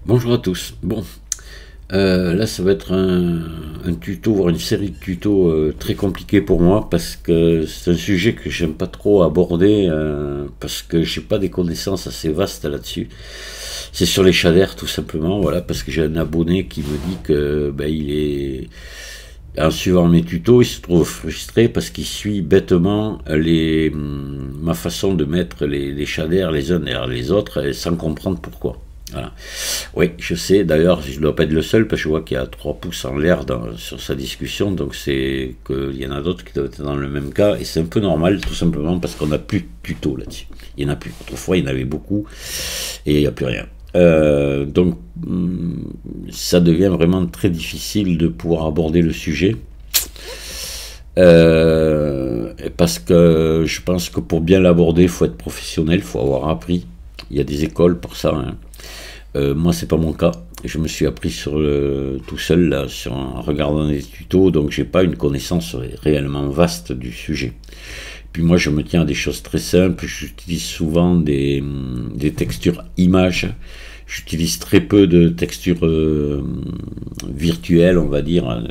Bonjour à tous. Bon, là ça va être un tuto, voire une série de tutos très compliqués pour moi parce que c'est un sujet que j'aime pas trop aborder parce que j'ai pas des connaissances assez vastes là-dessus. C'est sur les shaders tout simplement, voilà, parce que j'ai un abonné qui me dit que il est en suivant mes tutos, il se trouve frustré parce qu'il suit bêtement ma façon de mettre les shaders les uns derrière les autres sans comprendre pourquoi. Voilà. Oui, je sais, d'ailleurs, je ne dois pas être le seul, parce que je vois qu'il y a 3 pouces en l'air sur sa discussion, donc c'est qu'il y en a d'autres qui doivent être dans le même cas, et c'est un peu normal, tout simplement, parce qu'on n'a plus de tuto là-dessus. Il n'y en a plus. Autrefois, il y en avait beaucoup, et il n'y a plus rien. Donc, ça devient vraiment très difficile de pouvoir aborder le sujet. Parce que je pense que pour bien l'aborder, il faut être professionnel, il faut avoir appris. Il y a des écoles pour ça, hein. Moi, c'est pas mon cas. Je me suis appris tout seul là, en regardant des tutos, donc j'ai pas une connaissance réellement vaste du sujet. Puis moi, je me tiens à des choses très simples. J'utilise souvent des textures images. J'utilise très peu de textures virtuelles, on va dire.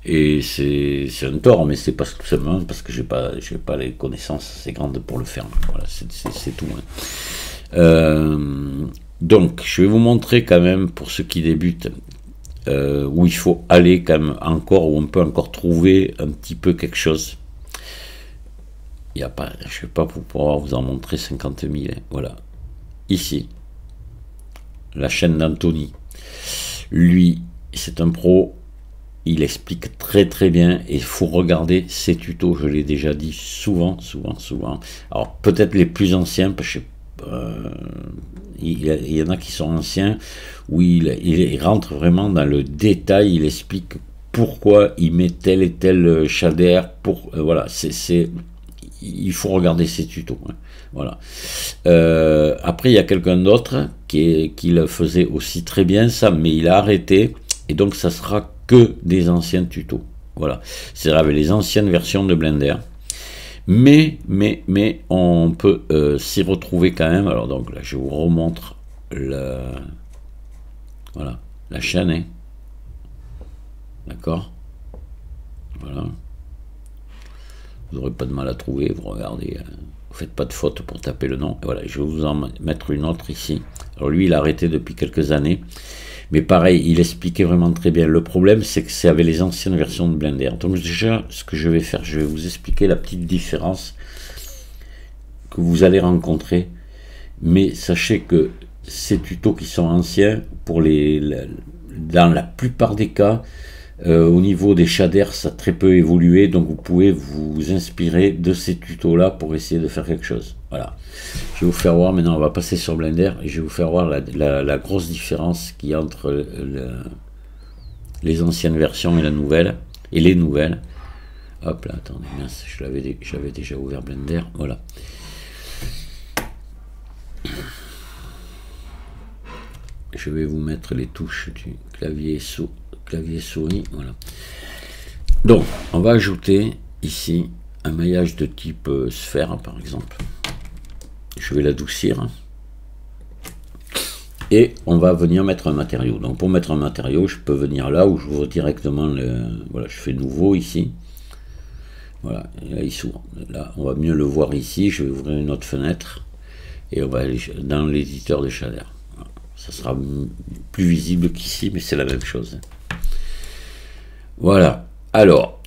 Et c'est un tort, mais c'est pas tout simplement parce que j'ai pas les connaissances assez grandes pour le faire. Voilà, c'est tout. Hein. Donc, je vais vous montrer quand même pour ceux qui débutent où il faut aller quand même encore, où on peut encore trouver un petit peu quelque chose. Il y a pas, je vais pas pouvoir vous en montrer 50 000. Hein. Voilà, ici, la chaîne d'Anthony. Lui, c'est un pro. Il explique très très bien et il faut regarder ses tutos, je l'ai déjà dit souvent. Alors peut-être les plus anciens, parce que il y en a qui sont anciens, où il rentre vraiment dans le détail, il explique pourquoi il met tel et tel shader, voilà, il faut regarder ses tutos. Hein, voilà. Après il y a quelqu'un d'autre qui le faisait aussi très bien ça, mais il a arrêté, et donc ça sera que des anciens tutos. Voilà. C'est avec les anciennes versions de Blender. Mais on peut s'y retrouver quand même. Alors donc là, je vous remontre voilà, la chaîne. Hein. D'accord. Voilà. Vous n'aurez pas de mal à trouver. Vous regardez. Vous faites pas de faute pour taper le nom. Et voilà, je vais vous en mettre une autre ici. Alors lui, il a arrêté depuis quelques années. Mais pareil, il expliquait vraiment très bien. Le problème, c'est que c'est avec les anciennes versions de Blender. Donc déjà, ce que je vais faire, je vais vous expliquer la petite différence que vous allez rencontrer. Mais sachez que ces tutos qui sont anciens, dans la plupart des cas, au niveau des shaders, ça a très peu évolué. Donc vous pouvez vous inspirer de ces tutos-là pour essayer de faire quelque chose. Voilà. Je vais vous faire voir, maintenant on va passer sur Blender et je vais vous faire voir la grosse différence qu'il y a entre les anciennes versions et les nouvelles. Hop là, attendez, mince, j'avais déjà ouvert Blender, voilà. Je vais vous mettre les touches du clavier souris, voilà. Donc, on va ajouter ici un maillage de type sphère, par exemple. Je vais l'adoucir. Et on va venir mettre un matériau. Donc pour mettre un matériau, je peux venir là où j'ouvre directement voilà, je fais nouveau ici. Voilà, et là il s'ouvre. Là, on va mieux le voir ici. Je vais ouvrir une autre fenêtre. Et on va aller dans l'éditeur de shader. Voilà. Ça sera plus visible qu'ici, mais c'est la même chose. Voilà. Alors,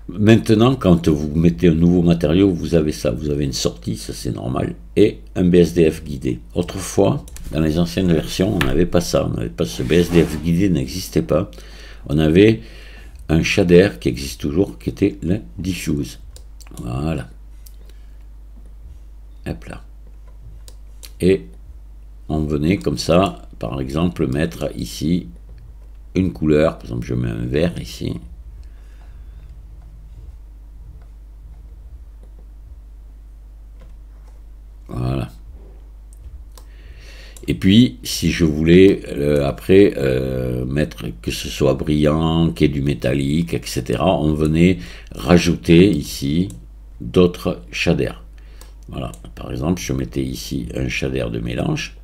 maintenant, quand vous mettez un nouveau matériau, vous avez ça. Vous avez une sortie, ça c'est normal, et un BSDF guidé. Autrefois, dans les anciennes versions, on n'avait pas ça. On n'avait pas ce BSDF guidé, n'existait pas. On avait un shader qui existe toujours, qui était le diffuse. Voilà. Hop là. Et on venait comme ça, par exemple, mettre ici une couleur. Par exemple, je mets un vert ici. Voilà. Et puis, si je voulais après mettre que ce soit brillant, qu'il y ait du métallique, etc., on venait rajouter ici d'autres shaders. Voilà, par exemple, je mettais ici un shader de mélange.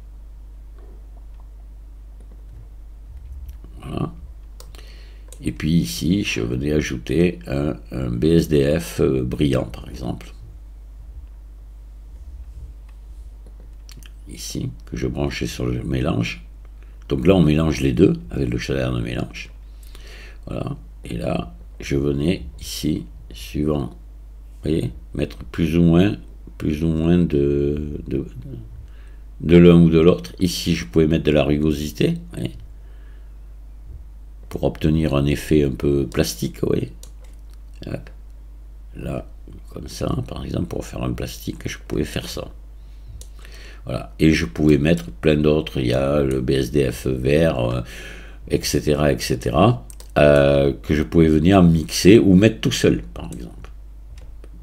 Voilà. Et puis ici, je venais ajouter un BSDF brillant, par exemple. Ici, que je branchais sur le mélange. Donc là, on mélange les deux avec le shader de mélange. Voilà. Et là, je venais ici, suivant, vous voyez, mettre plus ou moins de l'un ou de l'autre. Ici, je pouvais mettre de la rugosité, vous voyez, pour obtenir un effet un peu plastique, vous voyez. Hop. Là, comme ça, par exemple, pour faire un plastique, je pouvais faire ça. Voilà. Et je pouvais mettre plein d'autres. Il y a le BSDF vert, etc., etc., que je pouvais venir mixer ou mettre tout seul, par exemple.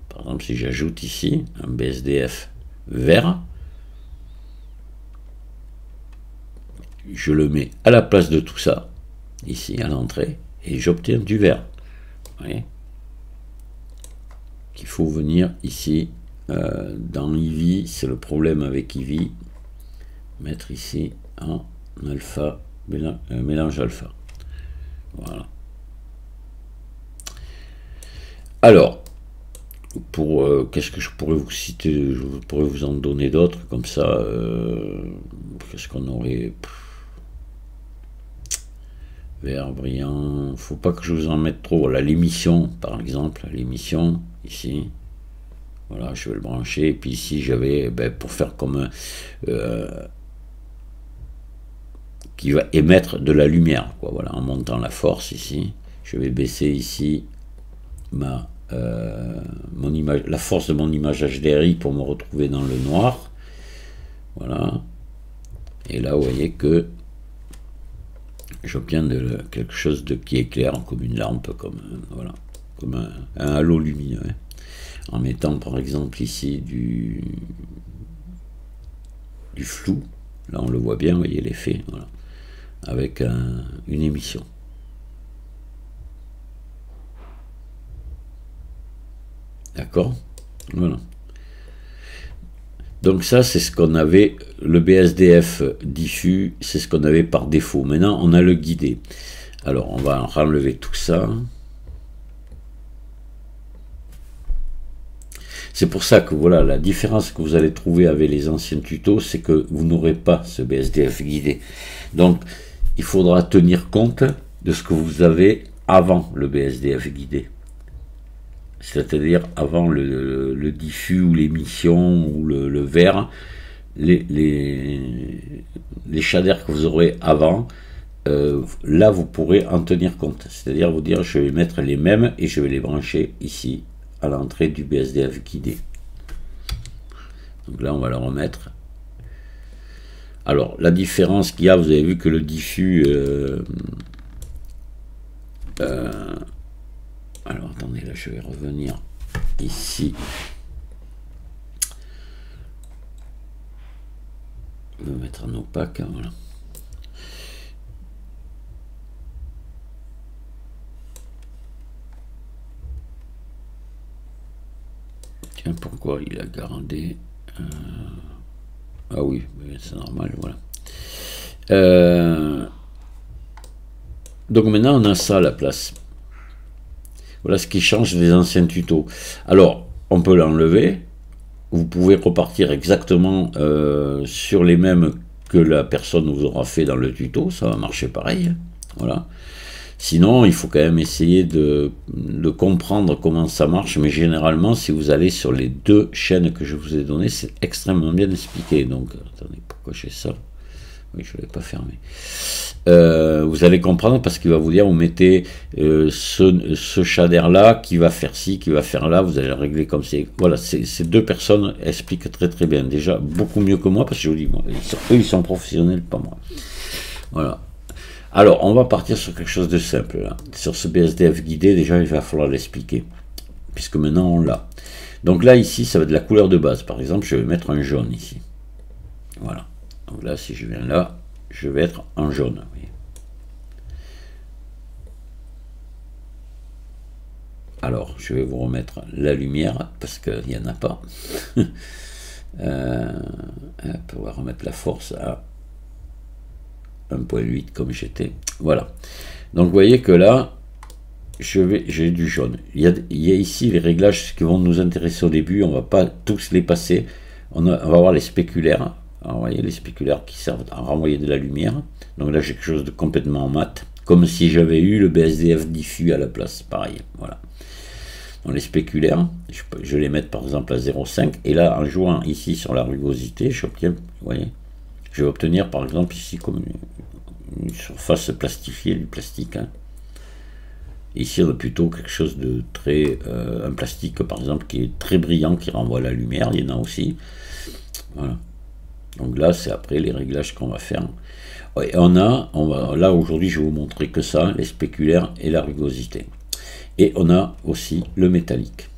Par exemple, si j'ajoute ici un BSDF vert, je le mets à la place de tout ça, ici à l'entrée, et j'obtiens du vert. Vous voyez qu'il faut venir ici dans Eevee, c'est le problème avec Eevee, mettre ici en alpha, mélange alpha. Voilà. Alors, pour qu'est-ce que je pourrais vous citer, je pourrais vous en donner d'autres comme ça. Qu'est-ce qu'on aurait? Vert brillant, faut pas que je vous en mette trop. Voilà, l'émission par exemple, l'émission ici. Voilà, je vais le brancher. Et puis ici, j'avais, pour faire comme qui va émettre de la lumière, quoi. Voilà, en montant la force ici. Je vais baisser ici mon image, la force de mon image HDRI pour me retrouver dans le noir. Voilà. Et là, vous voyez que j'obtiens quelque chose qui éclaire, comme une lampe, comme voilà, comme un halo lumineux. Hein. En mettant par exemple ici du flou, là on le voit bien, vous voyez l'effet, voilà, avec une émission. D'accord? Voilà. Donc ça, c'est ce qu'on avait, le BSDF diffus, c'est ce qu'on avait par défaut. Maintenant, on a le guidé. Alors, on va enlever tout ça. C'est pour ça que voilà, la différence que vous allez trouver avec les anciens tutos, c'est que vous n'aurez pas ce BSDF guidé. Donc, il faudra tenir compte de ce que vous avez avant le BSDF guidé. C'est-à-dire avant le diffus ou l'émission ou le vert, les shaders que vous aurez avant, là vous pourrez en tenir compte. C'est-à-dire vous dire je vais mettre les mêmes et je vais les brancher ici à l'entrée du BSDF guidé. Donc là on va le remettre. Alors la différence qu'il y a, vous avez vu que le diffus alors attendez, là je vais revenir ici. Je vais mettre en opaque, voilà. Tiens, pourquoi il a gardé ah oui, c'est normal, voilà. Donc maintenant on a ça à la place. Voilà ce qui change des anciens tutos. Alors, on peut l'enlever. Vous pouvez repartir exactement sur les mêmes que la personne vous aura fait dans le tuto. Ça va marcher pareil. Voilà. Sinon, il faut quand même essayer de comprendre comment ça marche. Mais généralement, si vous allez sur les deux chaînes que je vous ai données, c'est extrêmement bien expliqué. Donc, attendez, pourquoi j'ai ça? Oui, je ne l'ai pas fermé. Vous allez comprendre parce qu'il va vous dire, vous mettez ce shader là qui va faire ci, qui va faire là, vous allez régler comme c'est. Voilà, ces deux personnes expliquent très très bien. Déjà, beaucoup mieux que moi parce que je vous dis, moi, eux ils sont professionnels, pas moi. Voilà. Alors, on va partir sur quelque chose de simple là. Sur ce BSDF guidé, déjà il va falloir l'expliquer. Puisque maintenant on l'a. Donc là, ici, ça va être la couleur de base. Par exemple, je vais mettre un jaune ici. Voilà. Donc là, si je viens là, je vais être en jaune. Oui. Alors, je vais vous remettre la lumière, parce qu'il n'y en a pas. On va remettre la force à 1.8 comme j'étais. Voilà. Donc vous voyez que là, j'ai du jaune. Il y a ici les réglages qui vont nous intéresser au début. On va pas tous les passer. On va voir les spéculaires. Alors, vous voyez les spéculaires qui servent à renvoyer de la lumière. Donc là j'ai quelque chose de complètement mat. Comme si j'avais eu le BSDF diffus à la place. Pareil. Voilà. Dans les spéculaires, je vais les mettre par exemple à 0,5. Et là, en jouant ici sur la rugosité, j'obtiens, vous voyez, je vais obtenir par exemple ici comme une surface plastifiée du plastique. Hein. Ici, on a plutôt quelque chose de très... un plastique par exemple qui est très brillant, qui renvoie la lumière. Il y en a aussi. Voilà. Donc là, c'est après les réglages qu'on va faire. Et là aujourd'hui, je vais vous montrer que ça, les spéculaires et la rugosité. Et on a aussi le métallique.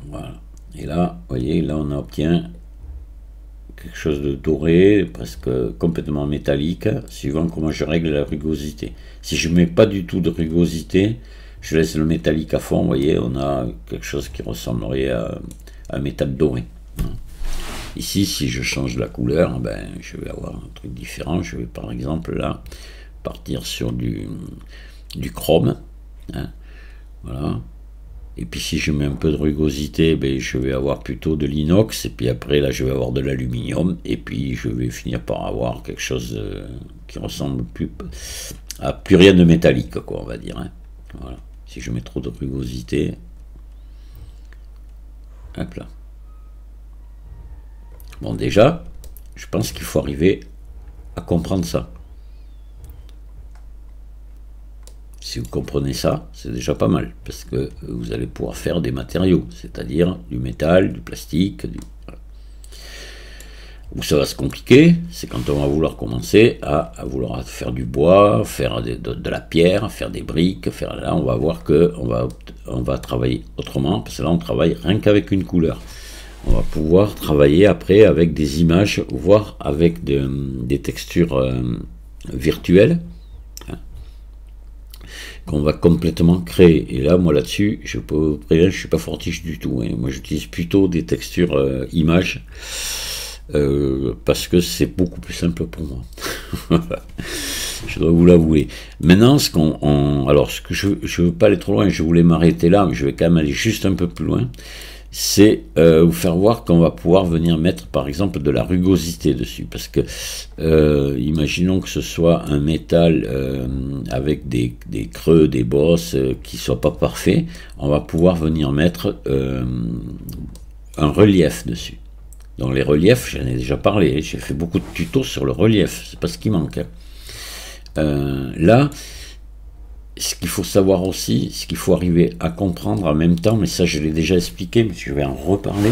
Voilà. Et là, vous voyez, là on obtient quelque chose de doré, presque complètement métallique, suivant comment je règle la rugosité. Si je ne mets pas du tout de rugosité, je laisse le métallique à fond, vous voyez, on a quelque chose qui ressemblerait à un métal doré. Ici, si je change la couleur, ben, je vais avoir un truc différent. Je vais par exemple là partir sur du chrome. Hein, voilà. Et puis si je mets un peu de rugosité, ben, je vais avoir plutôt de l'inox, et puis après là je vais avoir de l'aluminium, et puis je vais finir par avoir quelque chose qui ressemble à plus rien de métallique, quoi, on va dire. Hein. Voilà. Si je mets trop de rugosité, hop là. Bon, déjà, je pense qu'il faut arriver à comprendre ça. Si vous comprenez ça, c'est déjà pas mal, parce que vous allez pouvoir faire des matériaux, c'est-à-dire du métal, du plastique. Voilà. Où ça va se compliquer, c'est quand on va vouloir commencer à vouloir faire du bois, faire de la pierre, faire des briques, là on va voir que on va travailler autrement, parce que là on travaille rien qu'avec une couleur. On va pouvoir travailler après avec des images, voire avec des textures virtuelles, qu'on va complètement créer. Et là, moi là-dessus, je peux prévenir, je suis pas fortiche du tout. Hein. Moi, j'utilise plutôt des textures images parce que c'est beaucoup plus simple pour moi. Je dois vous l'avouer. Maintenant, alors, ce que je veux pas aller trop loin, je voulais m'arrêter là, mais je vais quand même aller juste un peu plus loin. C'est vous faire voir qu'on va pouvoir venir mettre par exemple de la rugosité dessus, parce que imaginons que ce soit un métal avec des creux, des bosses qui ne soient pas parfaits, on va pouvoir venir mettre un relief dessus. Dans les reliefs, j'en ai déjà parlé, j'ai fait beaucoup de tutos sur le relief, c'est pas ce qui manque. Là, ce qu'il faut savoir aussi, ce qu'il faut arriver à comprendre en même temps, mais ça je l'ai déjà expliqué, mais je vais en reparler,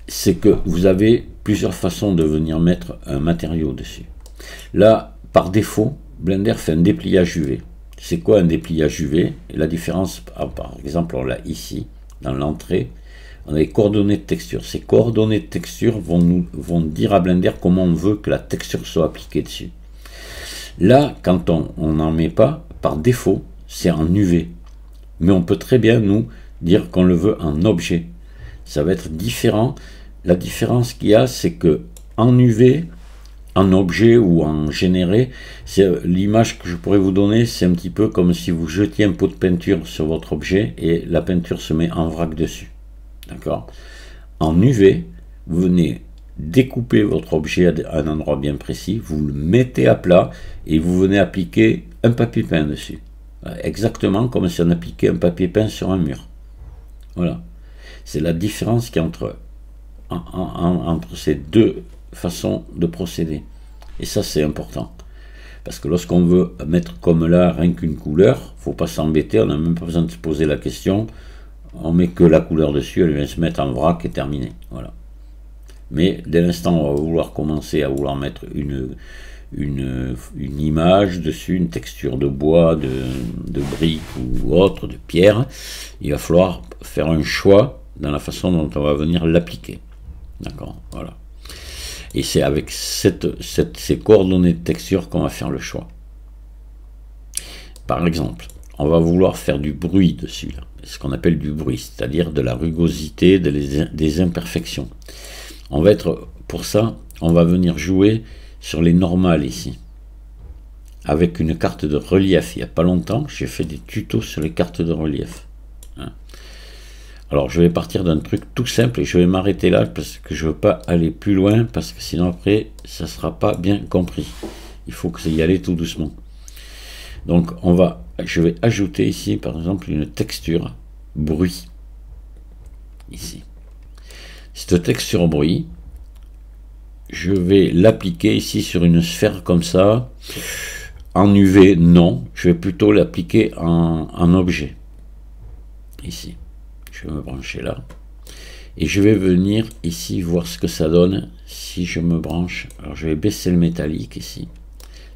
c'est que vous avez plusieurs façons de venir mettre un matériau dessus. Là, par défaut, Blender fait un dépliage UV. C'est quoi un dépliage UV? Et la différence, par exemple, on l'a ici, dans l'entrée, on a les coordonnées de texture. Ces coordonnées de texture vont dire à Blender comment on veut que la texture soit appliquée dessus. Là, quand on n'en met pas, par défaut, c'est en UV. Mais on peut très bien, nous, dire qu'on le veut en objet. Ça va être différent. La différence qu'il y a, c'est que en UV, en objet ou en généré, l'image que je pourrais vous donner, c'est un petit peu comme si vous jetiez un pot de peinture sur votre objet et la peinture se met en vrac dessus. D'accord? En UV, vous venez découper votre objet à un endroit bien précis, vous le mettez à plat et vous venez appliquer un papier peint dessus. Exactement comme si on appliquait un papier peint sur un mur. Voilà. C'est la différence qu'il y a entre ces deux façons de procéder. Et ça, c'est important. Parce que lorsqu'on veut mettre comme là rien qu'une couleur, faut pas s'embêter, on n'a même pas besoin de se poser la question. On met que la couleur dessus, elle vient se mettre en vrac et terminé. Voilà. Mais dès l'instant où on va vouloir commencer à vouloir mettre une image dessus, une texture de bois, de briques ou autre, de pierre, il va falloir faire un choix dans la façon dont on va venir l'appliquer. D'accord, voilà. Et c'est avec ces coordonnées de texture qu'on va faire le choix. Par exemple, on va vouloir faire du bruit dessus, là. Ce qu'on appelle du bruit, c'est-à-dire de la rugosité, des imperfections. On va être, pour ça, on va venir jouer sur les normales ici, avec une carte de relief. Il n'y a pas longtemps, j'ai fait des tutos sur les cartes de relief. Hein. Alors je vais partir d'un truc tout simple et je vais m'arrêter là parce que je ne veux pas aller plus loin, parce que sinon après, ça ne sera pas bien compris. Il faut que ça y aller tout doucement. Donc je vais ajouter ici par exemple une texture bruit. Ici. Cette texture bruit, je vais l'appliquer ici sur une sphère comme ça. En UV, non. Je vais plutôt l'appliquer en objet. Ici. Je vais me brancher là. Et je vais venir ici voir ce que ça donne si je me branche. Alors je vais baisser le métallique ici.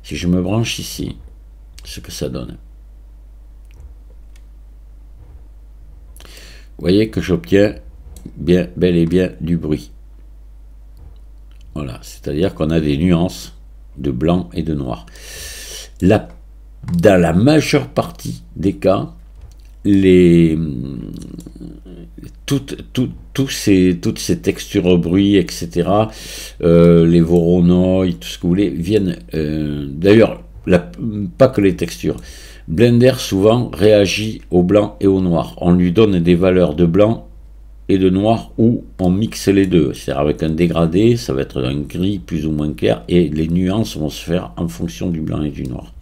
Si je me branche ici, ce que ça donne. Vous voyez que j'obtiens bel et bien du bruit. Voilà, c'est-à-dire qu'on a des nuances de blanc et de noir. Là, dans la majeure partie des cas, toutes ces textures au bruit, etc., les Voronoi, tout ce que vous voulez, viennent, d'ailleurs, pas que les textures. Blender souvent réagit au blanc et au noir. On lui donne des valeurs de blanc et de noir ou on mixe les deux. C'est-à-dire avec un dégradé, ça va être un gris plus ou moins clair et les nuances vont se faire en fonction du blanc et du noir.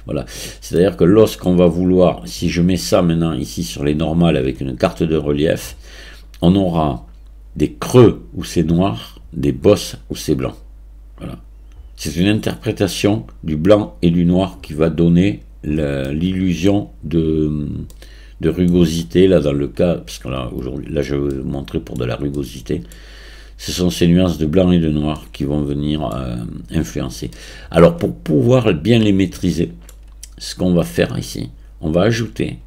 Voilà. C'est-à-dire que lorsqu'on va vouloir, si je mets ça maintenant ici sur les normales avec une carte de relief, on aura des creux où c'est noir, des bosses où c'est blanc. Voilà. C'est une interprétation du blanc et du noir qui va donner l'illusion de rugosité, là dans le cas, parce que là aujourd'hui, là je vais vous montrer pour de la rugosité, ce sont ces nuances de blanc et de noir qui vont venir influencer. Alors pour pouvoir bien les maîtriser, ce qu'on va faire ici, on va ajouter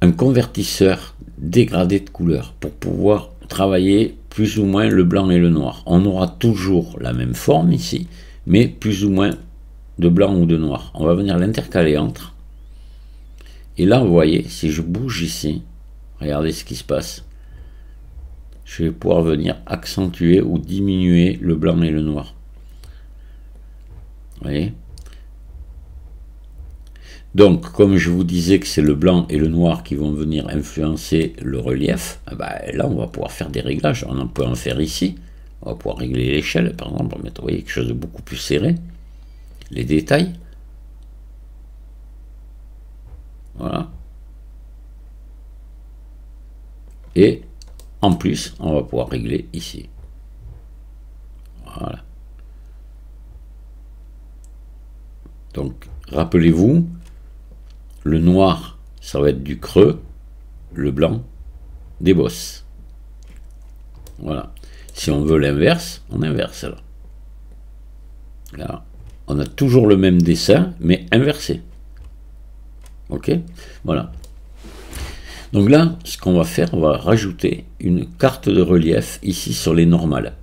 un convertisseur dégradé de couleur pour pouvoir travailler plus ou moins le blanc et le noir. On aura toujours la même forme ici, mais plus ou moins de blanc ou de noir. On va venir l'intercaler entre. Et là, vous voyez, si je bouge ici, regardez ce qui se passe. Je vais pouvoir venir accentuer ou diminuer le blanc et le noir. Vous voyez? Donc, comme je vous disais que c'est le blanc et le noir qui vont venir influencer le relief, là, on va pouvoir faire des réglages. On peut en faire ici. On va pouvoir régler l'échelle, par exemple, pour mettre, vous voyez, quelque chose de beaucoup plus serré. Les détails. Voilà. Et en plus, on va pouvoir régler ici. Voilà. Donc, rappelez-vous, le noir, ça va être du creux, le blanc, des bosses. Voilà. Si on veut l'inverse, on inverse là. Là, on a toujours le même dessin, mais inversé. Ok? Voilà. Donc là, ce qu'on va faire, on va rajouter une carte de relief ici sur les normales.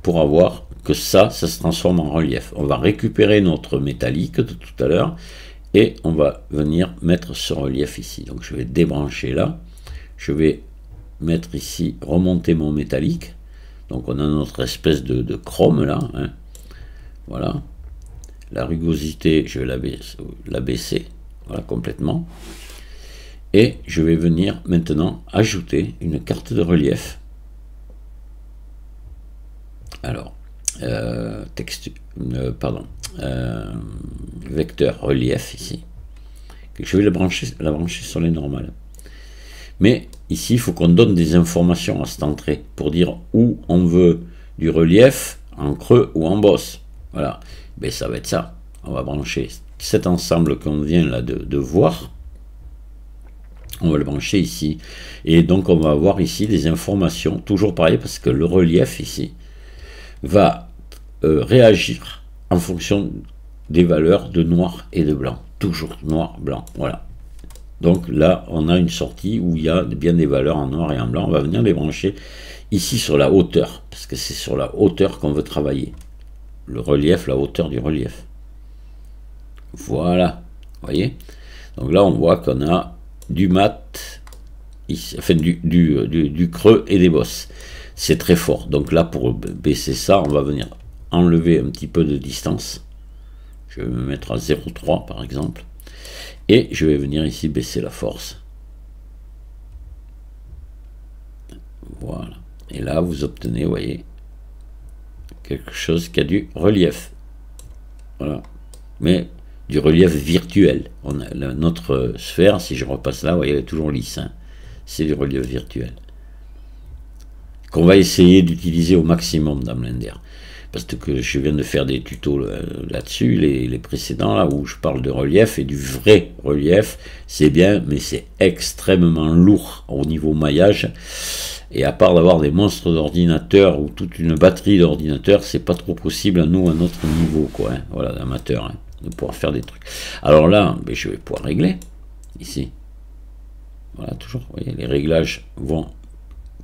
Pour avoir que ça se transforme en relief. On va récupérer notre métallique de tout à l'heure et on va venir mettre ce relief ici. Donc je vais débrancher là. Je vais mettre ici, remonter mon métallique. Donc on a notre espèce de chrome là. Hein. Voilà. La rugosité, je vais la baisser. Voilà, complètement. Et je vais venir maintenant ajouter une carte de relief. Alors, vecteur relief ici. Je vais la brancher sur les normales. Mais ici, il faut qu'on donne des informations à cette entrée pour dire où on veut du relief en creux ou en bosse. Voilà. Ben, ça va être ça. On va brancher cet ensemble qu'on vient là de voir. On va le brancher ici. Et donc, on va avoir ici des informations. Toujours pareil, parce que le relief ici va réagir en fonction des valeurs de noir et de blanc. Toujours noir, blanc. Voilà. Donc là, on a une sortie où il y a bien des valeurs en noir et en blanc. On va venir les brancher ici sur la hauteur. Parce que c'est sur la hauteur qu'on veut travailler. Le relief, la hauteur du relief. Voilà. Vous voyez? Donc là, on voit qu'on a du mat, ici, enfin du creux et des bosses. C'est très fort. Donc là, pour baisser ça, on va venir enlever un petit peu de distance. Je vais me mettre à 0,3 par exemple. Et je vais venir ici baisser la force. Voilà. Et là, vous obtenez, vous voyez, quelque chose qui a du relief. Voilà. Mais du relief virtuel. On a notre sphère, si je repasse là, vous voyez, elle est toujours lisse. Hein. C'est du relief virtuel. Qu'on va essayer d'utiliser au maximum dans Blender. Parce que je viens de faire des tutos là-dessus, les précédents, là où je parle de relief et du vrai relief, c'est bien, mais c'est extrêmement lourd au niveau maillage. Et à part d'avoir des monstres d'ordinateur ou toute une batterie d'ordinateurs, c'est pas trop possible à nous, à notre niveau, quoi. Hein, voilà, d'amateur, hein, de pouvoir faire des trucs. Alors là, ben, je vais pouvoir régler, ici. Voilà, toujours, vous voyez, les réglages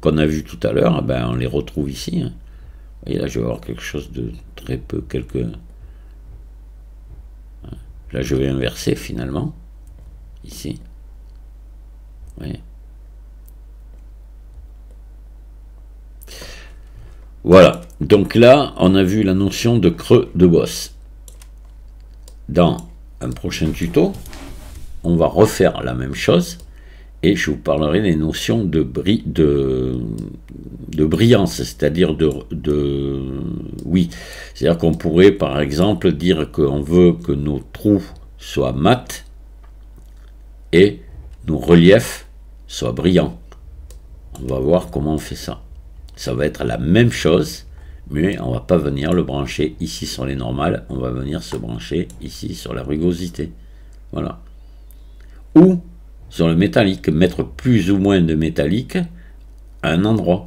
qu'on a vu tout à l'heure, ben, on les retrouve ici. Hein. Et là, je vais avoir quelque chose de très peu, Là, je vais inverser finalement, ici. Vous voyez. Voilà, donc là, on a vu la notion de creux de bosse. Dans un prochain tuto, on va refaire la même chose et je vous parlerai des notions de brillance, c'est-à-dire oui, c'est-à-dire qu'on pourrait par exemple dire qu'on veut que nos trous soient mat et nos reliefs soient brillants. On va voir comment on fait ça. Ça va être la même chose, mais on va pas venir le brancher ici sur les normales, on va venir se brancher ici sur la rugosité. Voilà. Ou sur le métallique, mettre plus ou moins de métallique à un endroit.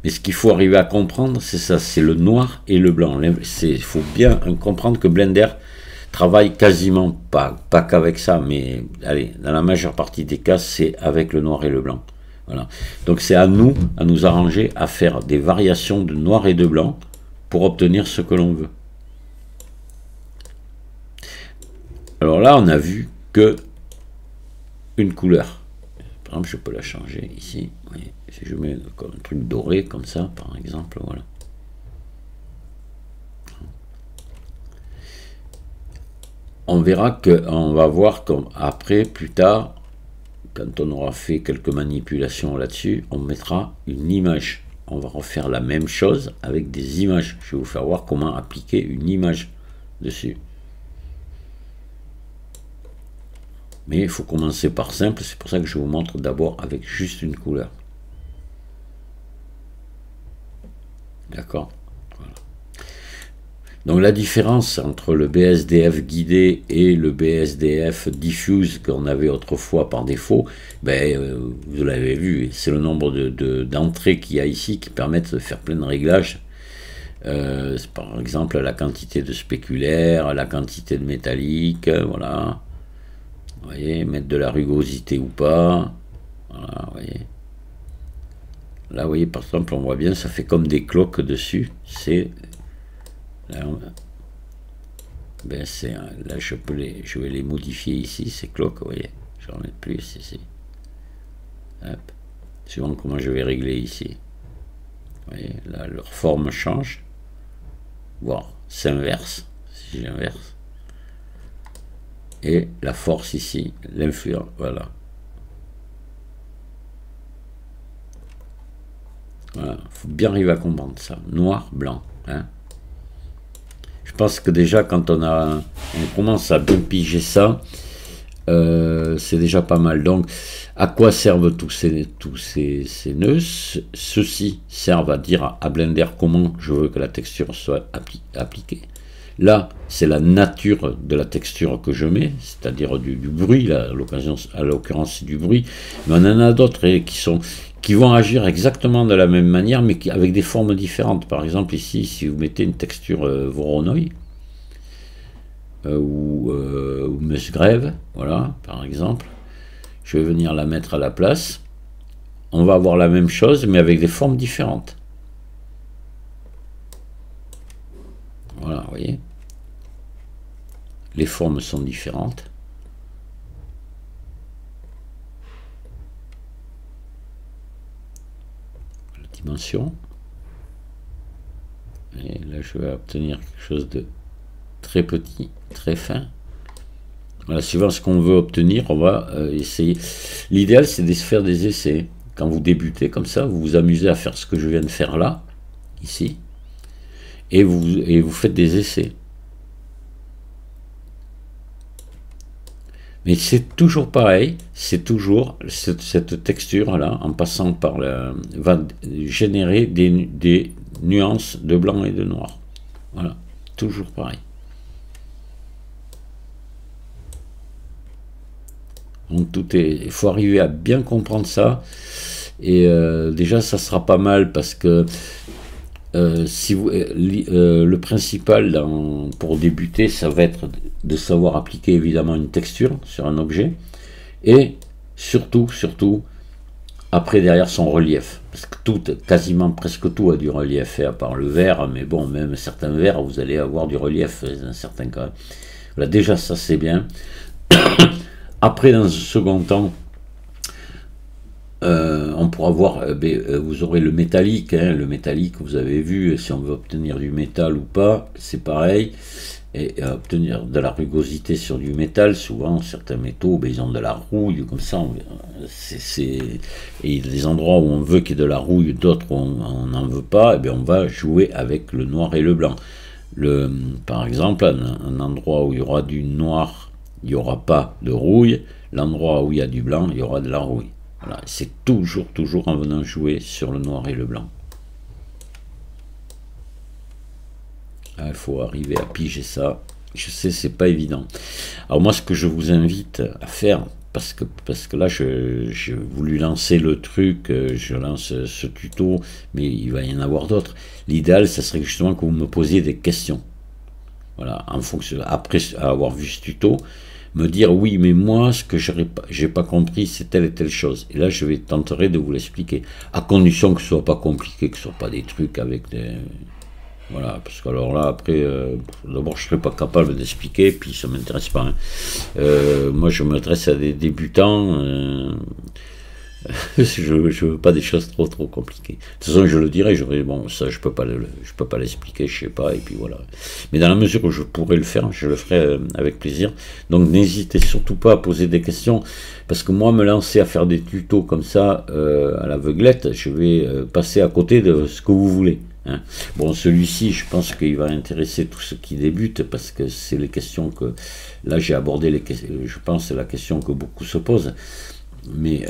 Mais ce qu'il faut arriver à comprendre, c'est ça, c'est le noir et le blanc. Il faut bien comprendre que Blender travaille quasiment pas qu'avec ça, mais allez, dans la majeure partie des cas, c'est avec le noir et le blanc. Voilà. Donc c'est à nous arranger à faire des variations de noir et de blanc pour obtenir ce que l'on veut. Alors là, on a vu que une couleur. Par exemple, je peux la changer ici. Oui, si je mets un truc doré comme ça, par exemple, voilà. On verra qu'on va voir comme après, plus tard, quand on aura fait quelques manipulations là-dessus, on mettra une image. On va refaire la même chose avec des images. Je vais vous faire voir comment appliquer une image dessus. Mais il faut commencer par simple, c'est pour ça que je vous montre d'abord avec juste une couleur. D'accord ? Voilà. Donc la différence entre le BSDF guidé et le BSDF diffuse qu'on avait autrefois par défaut, vous l'avez vu, c'est le nombre d'entrées qu'il y a ici qui permettent de faire plein de réglages. Par exemple la quantité de spéculaire, la quantité de métallique, voilà. Vous voyez, mettre de la rugosité ou pas. Voilà, vous voyez. Là, vous voyez, par exemple, on voit bien, ça fait comme des cloques dessus. C'est... Là, là je vais les modifier ici, ces cloques, vous voyez. Je vais en mettre plus ici. Hop. Suivant comment je vais régler ici. Vous voyez, là, leur forme change. Voire s'inverse, si j'inverse. Et la force ici, l'influence, voilà. Voilà, faut bien arriver à comprendre ça. Noir, blanc. Hein. Je pense que déjà, quand on commence à bien piger ça, c'est déjà pas mal. Donc, à quoi servent tous ces nœuds? Ceux-ci servent à dire à Blender comment je veux que la texture soit appliquée. Là, c'est la nature de la texture que je mets, c'est-à-dire du bruit, là, à l'occurrence c'est du bruit, mais on en a d'autres qui vont agir exactement de la même manière, mais avec des formes différentes. Par exemple, ici, si vous mettez une texture Voronoi, ou Musgrave, voilà, par exemple, je vais venir la mettre à la place, on va avoir la même chose, mais avec des formes différentes. Voilà, vous voyez. Les formes sont différentes. La dimension. Et là, je vais obtenir quelque chose de très petit, très fin. Voilà, suivant ce qu'on veut obtenir, on va essayer. L'idéal, c'est de se faire des essais. Quand vous débutez comme ça, vous vous amusez à faire ce que je viens de faire là, ici, et vous faites des essais. Mais c'est toujours pareil, c'est toujours cette texture-là, en passant par va générer des nuances de blanc et de noir. Voilà, toujours pareil. Donc il faut arriver à bien comprendre ça. Et déjà, ça sera pas mal parce que si vous, le principal pour débuter, ça va être de savoir appliquer évidemment une texture sur un objet et surtout après derrière son relief, parce que quasiment presque tout a du relief, à part le verre, mais bon, même certains verres vous allez avoir du relief dans certains cas. Voilà, déjà ça c'est bien. Après, dans un second temps, on pourra voir, vous aurez le métallique, hein, le métallique, vous avez vu, si on veut obtenir du métal ou pas, c'est pareil, et obtenir de la rugosité sur du métal, souvent certains métaux, ils ont de la rouille, comme ça, et il y a des endroits où on veut qu'il y ait de la rouille, d'autres où on n'en veut pas, et on va jouer avec le noir et le blanc. Par exemple, un endroit où il y aura du noir, il n'y aura pas de rouille, l'endroit où il y a du blanc, il y aura de la rouille. Voilà, c'est toujours en venant jouer sur le noir et le blanc. Il faut arriver à piger ça. Je sais, c'est pas évident. Alors moi, ce que je vous invite à faire, parce que là, j'ai voulu lancer le truc, je lance ce tuto, mais il va y en avoir d'autres. L'idéal, ça serait justement que vous me posiez des questions. Voilà, en fonction, après avoir vu ce tuto, me dire oui, mais moi ce que j'ai pas compris c'est telle et telle chose, et là je vais tenter de vous l'expliquer, à condition que ce soit pas compliqué, que ce soit pas des trucs avec des, voilà, parce que alors là après d'abord je serais pas capable d'expliquer, puis ça m'intéresse pas, hein. Moi je m'adresse à des débutants, je veux pas des choses trop compliquées. De toute façon, je le dirais, bon, ça je peux pas l'expliquer, je sais pas, et puis voilà. Mais dans la mesure où je pourrais le faire, je le ferai avec plaisir. Donc n'hésitez surtout pas à poser des questions, parce que moi, me lancer à faire des tutos comme ça à l'aveuglette, je vais passer à côté de ce que vous voulez. Hein. Bon, celui-ci, je pense qu'il va intéresser tous ceux qui débutent, parce que c'est les questions que là j'ai abordé, je pense c'est la question que beaucoup se posent. Mais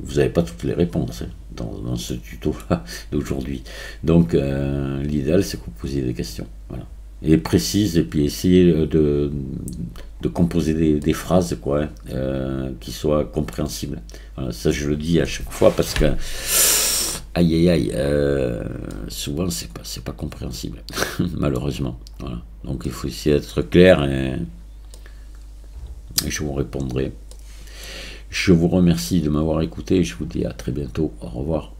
vous n'avez pas toutes les réponses, hein, dans ce tuto-là d'aujourd'hui. Donc l'idéal, c'est que vous posiez des questions. Voilà. Et précises, et puis essayez de composer des phrases quoi, qui soient compréhensibles. Voilà, ça, je le dis à chaque fois parce que souvent c'est pas compréhensible, malheureusement. Voilà. Donc il faut essayer d'être clair et je vous répondrai. Je vous remercie de m'avoir écouté et je vous dis à très bientôt. Au revoir.